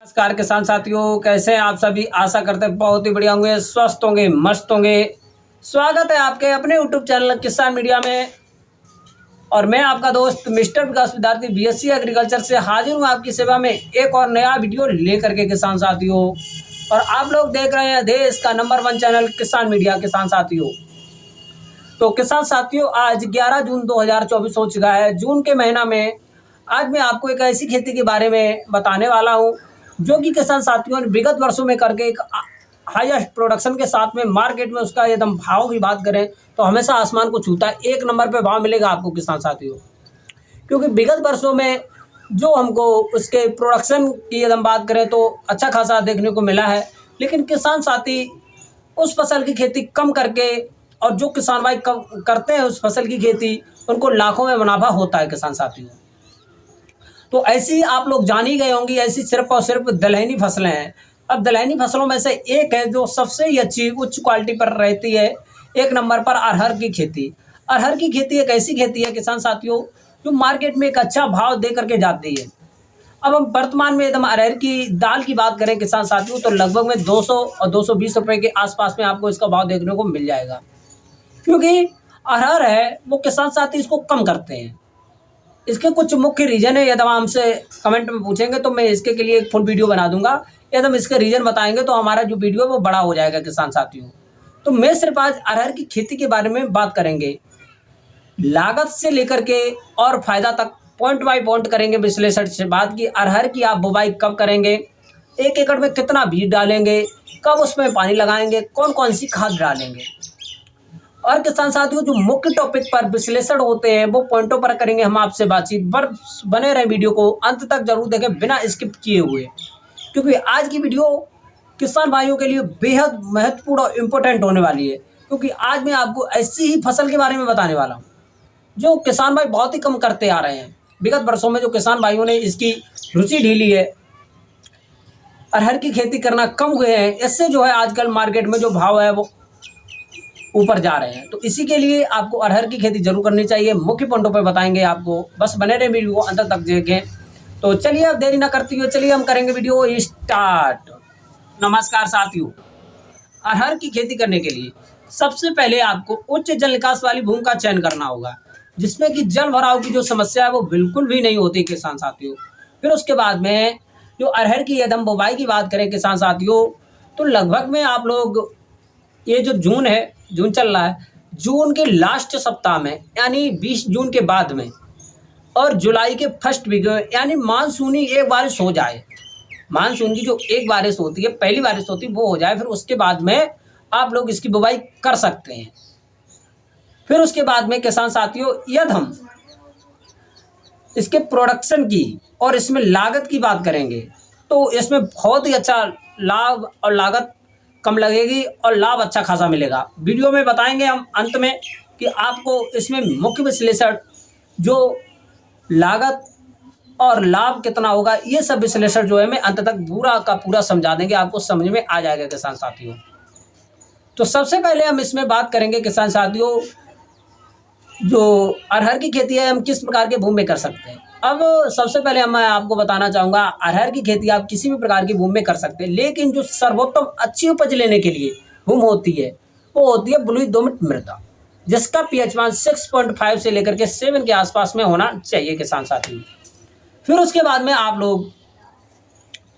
नमस्कार किसान साथियों, कैसे हैं आप सभी। आशा करते हैं बहुत ही बढ़िया होंगे, स्वस्थ होंगे, मस्त होंगे। स्वागत है आपके अपने यूट्यूब चैनल किसान मीडिया में। और मैं आपका दोस्त मिस्टर विकास विद्यार्थी बीएससी एग्रीकल्चर से हाजिर हूं आपकी सेवा में एक और नया वीडियो लेकर के किसान साथियों। और आप लोग देख रहे हैं देश का नंबर 1 चैनल किसान मीडिया किसान साथियों। तो किसान साथियों, आज 11 जून 2024 हो चुका है। जून के महीना में आज मैं आपको एक ऐसी खेती के बारे में बताने वाला हूं जो कि किसान साथियों ने विगत वर्षों में करके एक हाईएस्ट प्रोडक्शन के साथ में मार्केट में उसका एकदम भाव की बात करें तो हमेशा आसमान को छूता है। एक नंबर पे भाव मिलेगा आपको किसान साथियों, क्योंकि विगत वर्षों में जो हमको उसके प्रोडक्शन की एकदम बात करें तो अच्छा खासा देखने को मिला है। लेकिन किसान साथी उस फसल की खेती कम करके, और जो किसान भाई कम करते हैं उस फसल की खेती, उनको लाखों में मुनाफा होता है किसान साथियों। तो ऐसी आप लोग जान ही गए होंगी, ऐसी सिर्फ और सिर्फ दलहनी फसलें हैं। अब दलहनी फसलों में से एक है जो सबसे ही अच्छी उच्च क्वालिटी पर रहती है, एक नंबर पर अरहर की खेती। अरहर की खेती एक ऐसी खेती है किसान साथियों जो मार्केट में एक अच्छा भाव दे करके जाती है। अब हम वर्तमान में एकदम अरहर की दाल की बात करें किसान साथियों तो लगभग में 200 और 220 रुपए के आसपास में आपको इसका भाव देखने को मिल जाएगा। क्योंकि अरहर है वो किसान साथी इसको कम करते हैं। इसके कुछ मुख्य रीज़न है, यदि आप हमसे कमेंट में पूछेंगे तो मैं इसके के लिए एक फुल वीडियो बना दूंगा। यदि हम इसके रीज़न बताएंगे तो हमारा जो वीडियो है वो बड़ा हो जाएगा किसान साथियों। तो मैं सिर्फ आज अरहर की खेती के बारे में बात करेंगे, लागत से लेकर के और फायदा तक पॉइंट बाय पॉइंट करेंगे विश्लेषण से बात की। अरहर की आप बुवाई कब करेंगे, 1 एकड़ में कितना बीज डालेंगे, कब उसमें पानी लगाएंगे, कौन कौन सी खाद डालेंगे, और किसान साथियों जो मुख्य टॉपिक पर विश्लेषण होते हैं वो पॉइंटों पर करेंगे हम आपसे बातचीत। बने रहे वीडियो को अंत तक जरूर देखें बिना स्किप किए हुए, क्योंकि आज की वीडियो किसान भाइयों के लिए बेहद महत्वपूर्ण और इम्पोर्टेंट होने वाली है। क्योंकि आज मैं आपको ऐसी ही फसल के बारे में बताने वाला हूँ जो किसान भाई बहुत ही कम करते आ रहे हैं। विगत वर्षों में जो किसान भाइयों ने इसकी रुचि ढीली है, अरहर की खेती करना कम हुए हैं, इससे जो है आजकल मार्केट में जो भाव है वो ऊपर जा रहे हैं। तो इसी के लिए आपको अरहर की खेती जरूर करनी चाहिए। मुख्य पॉइंटों पर बताएंगे आपको, बस बने रहे वीडियो को अंत तक देखें। तो चलिए अब देरी ना करते हुए चलिए हम करेंगे वीडियो स्टार्ट। नमस्कार साथियों, अरहर की खेती करने के लिए सबसे पहले आपको उच्च जल निकास वाली भूमि का चयन करना होगा, जिसमें कि जल भराव की जो समस्या है वो बिल्कुल भी नहीं होती किसान साथियों। फिर उसके बाद में जो अरहर की यदि हम बुवाई की बात करें किसान साथियों तो लगभग में आप लोग ये जो जून है, जून चल रहा है, जून के लास्ट सप्ताह में यानी 20 जून के बाद में और जुलाई के फर्स्ट वीक में यानी मानसूनी एक बारिश हो जाए। मानसून की जो एक बारिश होती है, पहली बारिश होती है वो हो जाए, फिर उसके बाद में आप लोग इसकी बुवाई कर सकते हैं। फिर उसके बाद में किसान साथियों यदि हम इसके प्रोडक्शन की और इसमें लागत की बात करेंगे तो इसमें बहुत ही अच्छा लाभ और लागत कम लगेगी और लाभ अच्छा खासा मिलेगा। वीडियो में बताएंगे हम अंत में कि आपको इसमें मुख्य विश्लेषण जो लागत और लाभ कितना होगा, ये सब विश्लेषण जो है मैं अंत तक पूरा का पूरा समझा देंगे, आपको समझ में आ जाएगा किसान साथियों। तो सबसे पहले हम इसमें बात करेंगे किसान साथियों जो अरहर की खेती है हम किस प्रकार के भूमि में कर सकते हैं। अब सबसे पहले मैं आपको बताना चाहूँगा, अरहर की खेती आप किसी भी प्रकार की भूमि में कर सकते हैं, लेकिन जो सर्वोत्तम अच्छी उपज लेने के लिए भूमि होती है वो होती है बलुई दोमट मृदा, जिसका पीएच मान 6.5 से लेकर के 7 के आसपास में होना चाहिए किसान साथी। फिर उसके बाद में आप लोग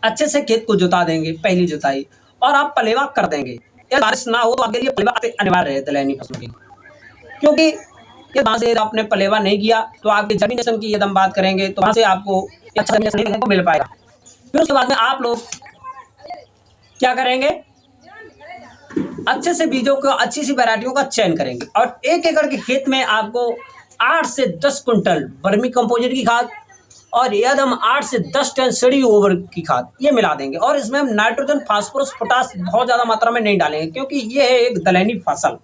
अच्छे से खेत को जुता देंगे, पहली जुताई, और आप पलेवा कर देंगे। यदि बारिश ना हो तो आपके लिए पलेवा अनिवार्य है दलहनी फसलों की, क्योंकि कि वहाँ से आपने पलेवा नहीं किया तो आपकी जमीन की यदि हम बात करेंगे तो वहाँ से आपको अच्छा जमीन नहीं मिल पाएगा। फिर उसके बाद में आप लोग क्या करेंगे, अच्छे से बीजों को अच्छी सी वैरायटियों का चयन करेंगे और 1 एकड़ के खेत में आपको 8 से 10 कुंटल वर्मी कंपोजिट की खाद और यदि हम 8 से 10 टन सड़ी गोबर की खाद ये मिला देंगे। और इसमें हम नाइट्रोजन, फास्फोरस, पोटास बहुत ज़्यादा मात्रा में नहीं डालेंगे, क्योंकि ये है एक दलहनी फसल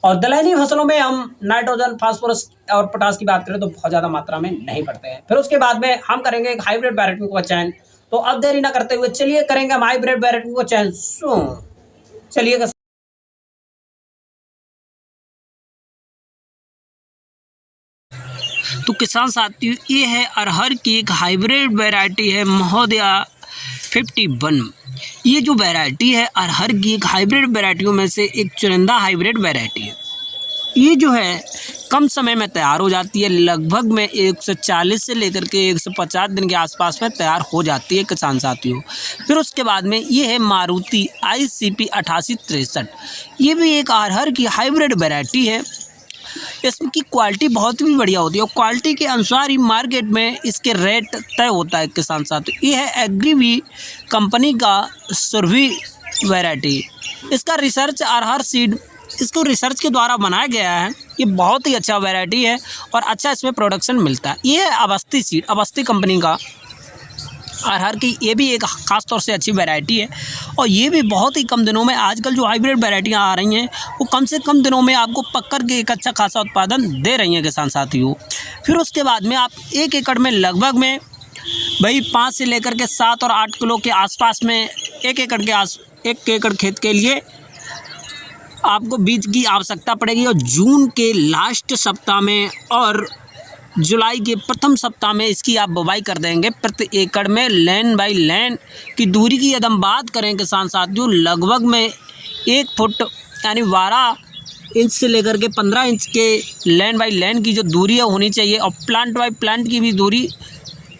और दलहनी फसलों में हम नाइट्रोजन, फास्फोरस और पोटास की बात करें तो बहुत ज़्यादा मात्रा में नहीं पड़ते हैं। फिर उसके बाद में हम करेंगे एक हाइब्रिड वैरायटी का चयन। तो अब देरी ना करते हुए चलिए करेंगे हम हाइब्रिड वैरायटी का चयन। चलिए तो किसान साथियों, ये है अरहर की एक हाइब्रिड वैरायटी है महोदया 51। ये जो वैरायटी है अरहर की एक हाइब्रिड वैरायटियों में से एक चुनिंदा हाइब्रिड वैरायटी है। ये जो है कम समय में तैयार हो जाती है, लगभग में 140 से लेकर के 150 दिन के आसपास में तैयार हो जाती है किसान साथियों। फिर उसके बाद में ये है मारुति ICP 8863। ये भी एक अरहर की हाइब्रिड वैरायटी है। इसकी क्वालिटी बहुत ही बढ़िया होती है और क्वालिटी के अनुसार ही मार्केट में इसके रेट तय होता है किसान साथियों। ये है एग्रीवी कंपनी का सुरभि वैरायटी। इसका रिसर्च अरहर सीड इसको रिसर्च के द्वारा बनाया गया है। ये बहुत ही अच्छा वैरायटी है और अच्छा इसमें प्रोडक्शन मिलता है। ये है अवस्थी सीड, अवस्थी कंपनी का अरहर की ये भी एक ख़ास तौर से अच्छी वैरायटी है और ये भी बहुत ही कम दिनों में, आजकल जो हाइब्रिड वैरायटियाँ आ रही हैं वो कम से कम दिनों में आपको पककर के एक अच्छा खासा उत्पादन दे रही हैं किसान साथियों। फिर उसके बाद में आप 1 एकड़ में लगभग में भाई 5 से लेकर के 7 और 8 किलो के आसपास में 1 एकड़ खेत के लिए आपको बीज की आवश्यकता पड़ेगी और जून के लास्ट सप्ताह में और जुलाई के प्रथम सप्ताह में इसकी आप बुवाई कर देंगे। प्रति एकड़ में लेन बाई लेन की दूरी की यदि हम बात करें किसान साथियों, लगभग में 1 फुट यानी 12 इंच से लेकर के 15 इंच के लेन बाई लेन की जो दूरी है होनी चाहिए और प्लांट बाई प्लांट की भी दूरी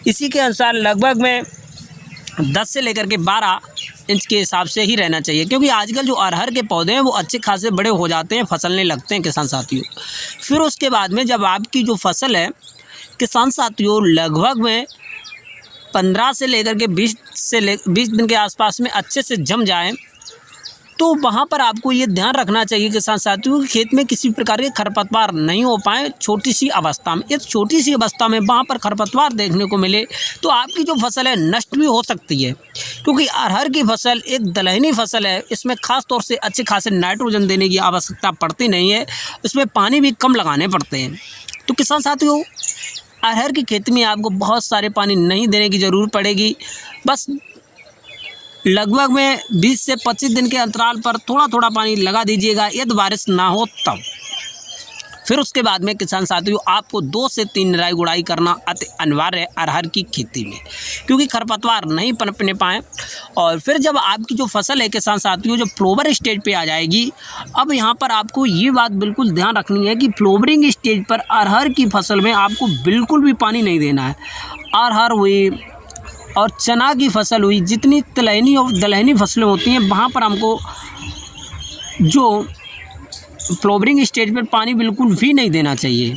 इसी के अनुसार लगभग में 10 से लेकर के 12 इंच के हिसाब से ही रहना चाहिए, क्योंकि आजकल जो अरहर के पौधे हैं वो अच्छे खासे बड़े हो जाते हैं, फसलने लगते हैं किसान साथियों। फिर उसके बाद में जब आपकी जो फसल है किसान साथियों लगभग में 15 से लेकर के 20 दिन के आसपास में अच्छे से जम जाए, तो वहाँ पर आपको ये ध्यान रखना चाहिए किसान साथियों कि खेत में किसी प्रकार के खरपतवार नहीं हो पाए छोटी सी अवस्था में। इस छोटी सी अवस्था में वहाँ पर खरपतवार देखने को मिले तो आपकी जो फसल है नष्ट भी हो सकती है, क्योंकि अरहर की फसल एक दलहनी फसल है। इसमें खास तौर से अच्छे खासे नाइट्रोजन देने की आवश्यकता पड़ती नहीं है, इसमें पानी भी कम लगाने पड़ते हैं। तो किसान साथियों, अरहर की खेती में आपको बहुत सारे पानी नहीं देने की ज़रूरत पड़ेगी, बस लगभग में 20 से 25 दिन के अंतराल पर थोड़ा थोड़ा पानी लगा दीजिएगा यदि बारिश ना हो तब। फिर उसके बाद में किसान साथियों आपको 2 से 3 निराई गुड़ाई करना अति अनिवार्य है अरहर की खेती में, क्योंकि खरपतवार नहीं पनपने पाएँ। और फिर जब आपकी जो फसल है किसान साथियों जो फ्लोवर स्टेज पे आ जाएगी, अब यहाँ पर आपको ये बात बिल्कुल ध्यान रखनी है कि फ्लोवरिंग स्टेज पर अरहर की फसल में आपको बिल्कुल भी पानी नहीं देना है। अरहर हुई और चना की फसल हुई, जितनी तिलहनी और दलहनी फसलें होती हैं वहाँ पर हमको जो फ्लोवरिंग स्टेज पर पानी बिल्कुल भी नहीं देना चाहिए।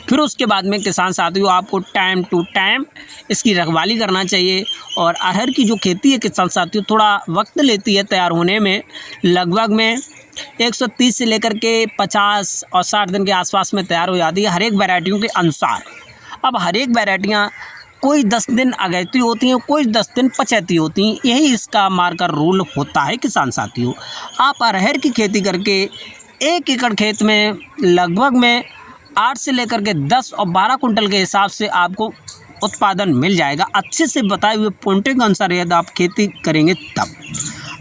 फिर उसके बाद में किसान साथियों आपको टाइम टू टाइम इसकी रखवाली करना चाहिए। और अरहर की जो खेती है किसान साथियों थोड़ा वक्त लेती है तैयार होने में, लगभग में 130 से लेकर के 50 और 60 दिन के आसपास में तैयार हो जाती है हर एक वैरायटियों के अनुसार। अब हर एक वैरायटियाँ कोई 10 दिन अगैती होती हैं, कोई 10 दिन पचैती होती हैं, यही इसका मार्कर रूल होता है किसान साथियों। आप अरहर की खेती करके 1 एकड़ खेत में लगभग में 8 से लेकर के 10 और 12 कुंटल के हिसाब से आपको उत्पादन मिल जाएगा, अच्छे से बताए हुए पॉइंटों के अनुसार यदि आप खेती करेंगे तब।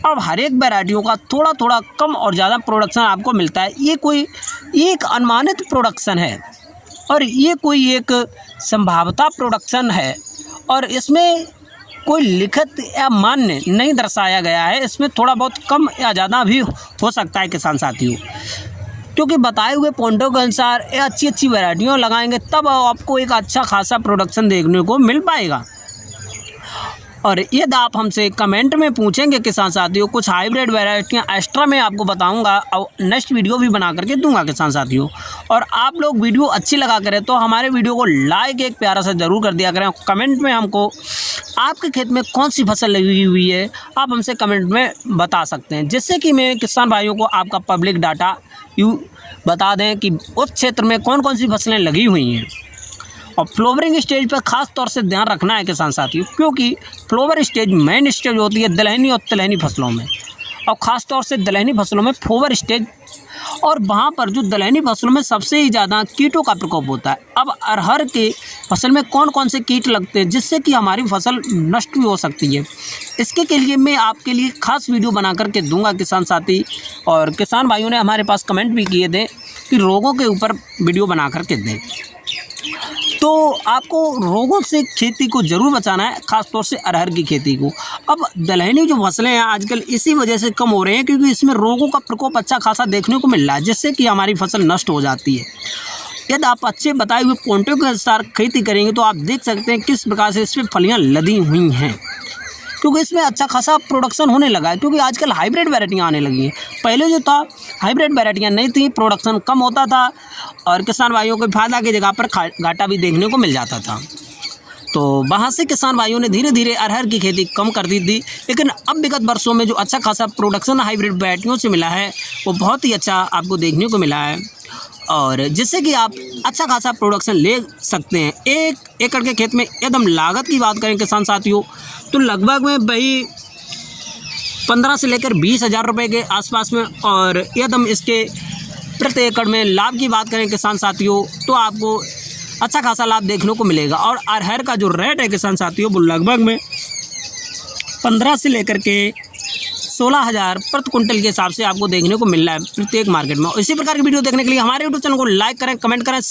अब हर एक वैरायटियों का थोड़ा थोड़ा कम और ज़्यादा प्रोडक्शन आपको मिलता है। ये कोई एक अनुमानित प्रोडक्शन है और ये कोई एक संभावता प्रोडक्शन है और इसमें कोई लिखित या मान्य नहीं दर्शाया गया है। इसमें थोड़ा बहुत कम या ज़्यादा भी हो सकता है किसान साथियों, क्योंकि बताए हुए पॉइंटों के अनुसार ये अच्छी वैरायटियों लगाएंगे तब आपको एक अच्छा खासा प्रोडक्शन देखने को मिल पाएगा। और यदि आप हमसे कमेंट में पूछेंगे किसान साथियों, कुछ हाइब्रिड वैरायटियाँ एक्स्ट्रा मैं आपको बताऊंगा और नेक्स्ट वीडियो भी बना करके दूंगा किसान साथियों। और आप लोग वीडियो अच्छी लगा करें तो हमारे वीडियो को लाइक एक प्यारा सा ज़रूर कर दिया करें। कमेंट में हमको आपके खेत में कौन सी फसल लगी हुई है आप हमसे कमेंट में बता सकते हैं, जिससे कि मैं किसान भाइयों को आपका पब्लिक डाटा बता दें कि उस क्षेत्र में कौन कौन सी फसलें लगी हुई हैं। और फ्लोवरिंग स्टेज पर ख़ास तौर से ध्यान रखना है किसान साथियों, क्योंकि फ्लोवर स्टेज मेन स्टेज होती है दलहनी और तिलहनी फसलों में, और ख़ास तौर से दलहनी फसलों में फ्लोवर स्टेज, और वहाँ पर जो दलहनी फसलों में सबसे ही ज़्यादा कीटों का प्रकोप होता है। अब अरहर के फसल में कौन कौन से कीट लगते हैं जिससे कि हमारी फसल नष्ट भी हो सकती है, इसके के लिए मैं आपके लिए खास वीडियो बना करके दूंगा किसान साथी। और किसान भाइयों ने हमारे पास कमेंट भी किए थे कि रोगों के ऊपर वीडियो बना करके दें। तो आपको रोगों से खेती को ज़रूर बचाना है, ख़ासतौर से अरहर की खेती को। अब दलहनी जो फसलें हैं आजकल इसी वजह से कम हो रहे हैं क्योंकि इसमें रोगों का प्रकोप अच्छा खासा देखने को मिल रहा है, जिससे कि हमारी फसल नष्ट हो जाती है। यदि आप अच्छे बताए हुए पॉइंटों के अनुसार खेती करेंगे तो आप देख सकते हैं किस प्रकार से इसमें फलियाँ लदी हुई हैं, क्योंकि इसमें अच्छा खासा प्रोडक्शन होने लगा है। क्योंकि आजकल हाइब्रिड वैरायटियाँ आने लगी हैं। पहले जो था हाइब्रिड वैरायटियाँ नहीं थी, प्रोडक्शन कम होता था और किसान भाइयों को फायदा की जगह पर घाटा भी देखने को मिल जाता था। तो वहाँ से किसान भाइयों ने धीरे धीरे अरहर की खेती कम कर दी थी, लेकिन अब विगत वर्षों में जो अच्छा खासा प्रोडक्शन हाइब्रिड वैरायटियों से मिला है वो बहुत ही अच्छा आपको देखने को मिला है, और जिससे कि आप अच्छा खासा प्रोडक्शन ले सकते हैं। 1 एकड़ के खेत में एकदम लागत की बात करें किसान साथियों तो लगभग में वही 15 से लेकर 20,000 रुपये के आसपास में, और एकदम इसके प्रति एकड़ में लाभ की बात करें किसान साथियों तो आपको अच्छा खासा लाभ देखने को मिलेगा। और अरहर का जो रेट है किसान साथियों वो लगभग में 15 से लेकर के 16,000 प्रति कुंटल के हिसाब से आपको देखने को मिल रहा है प्रत्येक मार्केट में। इसी प्रकार की वीडियो देखने के लिए हमारे यूट्यूब चैनल को लाइक करें, कमेंट करें, शेयर